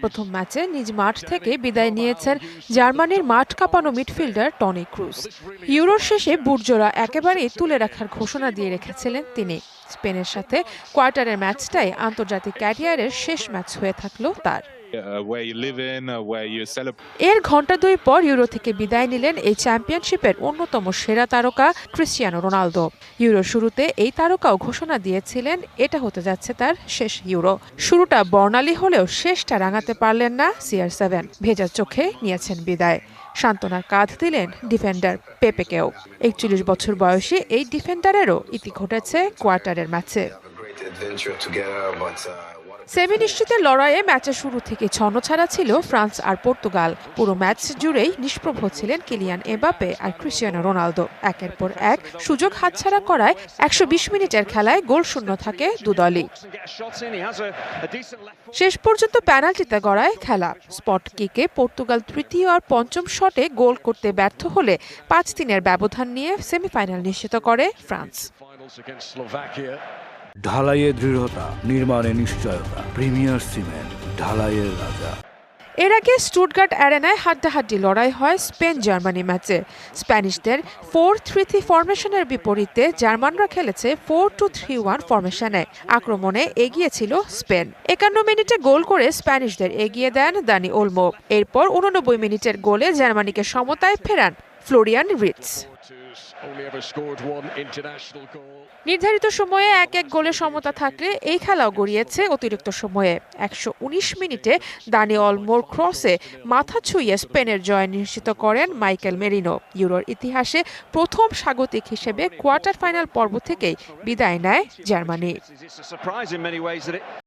প্রথম ম্যাচে নিজ মাঠ থেকে বিদায় নিয়েছেন জার্মানির মাঠ কাঁপানো মিডফিল্ডার টনি ক্রুজ। ইউরোর শেষে বুটজোড়া একেবারেই তুলে রাখার ঘোষণা দিয়ে রেখেছিলেন তিনি। স্পেনের সাথে কোয়ার্টারের ম্যাচটাই আন্তর্জাতিক ক্যারিয়ারের শেষ ম্যাচ হয়ে থাকলো তার। এর ঘণ্টা দুই পর ইউরো থেকে বিদায় নিলেন এই চ্যাম্পিয়নশিপের অন্যতম সেরা তারকা ক্রিস্টিয়ানো রোনালদো। ইউরোর শুরুতে এই তারকাও ঘোষণা দিয়েছিলেন এটা হতে যাচ্ছে তার শেষ ইউরো। শুরুটা বর্ণালী হলেও শেষটা রাঙাতে পারলেন না CR7। ভেজা চোখে নিয়েছেন বিদায়। সান্ত্বনার কাঁধ দিলেন ডিফেন্ডার পেপেকেও। 41 বছর বয়সী এই ডিফেন্ডারেরও ইতি ঘটেছে কোয়ার্টারের ম্যাচে। সেমি নিশ্চিতের লড়াইয়ে ম্যাচের শুরু থেকে ছন্নছাড়া ছিল ফ্রান্স আর পর্তুগাল। পুরো ম্যাচ জুড়েই নিষ্প্রভ ছিলেন কিলিয়ান এমবাপ্পে আর ক্রিস্টিয়ানো রোনালদো। একের পর এক সুযোগ হাতছাড়া করায় 120 মিনিটের খেলায় গোল শূন্য থাকে দুদলই। শেষ পর্যন্ত পেনাল্টিতে গড়ায় খেলা। স্পট কিকে পর্তুগাল তৃতীয় আর পঞ্চম শটে গোল করতে ব্যর্থ হলে 5-3 ব্যবধান নিয়ে সেমিফাইনাল নিশ্চিত করে ফ্রান্স। ঢালাইয়ে দৃঢ়তা, নির্মাণে নিশ্চয়তা। প্রিমিয়ার সিমেন্ট, ঢালাইয়ের রাজা। এর আগে স্টুটগার্ট অ্যারেনায় হাড্ডাহাড্ডি লড়াই হয় স্পেন জার্মানি ম্যাচে। স্প্যানিশদের 4-3-3 ফরমেশনের বিপরীতে জার্মানরা খেলেছে 4-2-3-1 ফরমেশনে। আক্রমণে এগিয়ে ছিল স্পেন। 51 মিনিটে গোল করে স্প্যানিশদের এগিয়ে দেন দানি ওলমো। এরপর 89 মিনিটের গোলে জার্মানিকে সমতায় ফেরান ফ্লোরিয়ান রিটস। নির্ধারিত সময়ে 1-1 গোলে সমতা থাকলে এই খেলাও গড়িয়েছে অতিরিক্ত সময়ে। 119 মিনিটে দানি ওলমোর ক্রসে মাথা ছুঁয়ে স্পেনের জয় নিশ্চিত করেন মাইকেল মেরিনো। ইউরোর ইতিহাসে প্রথম স্বাগতিক হিসেবে কোয়ার্টার ফাইনাল পর্ব থেকেই বিদায় নেয় জার্মানি।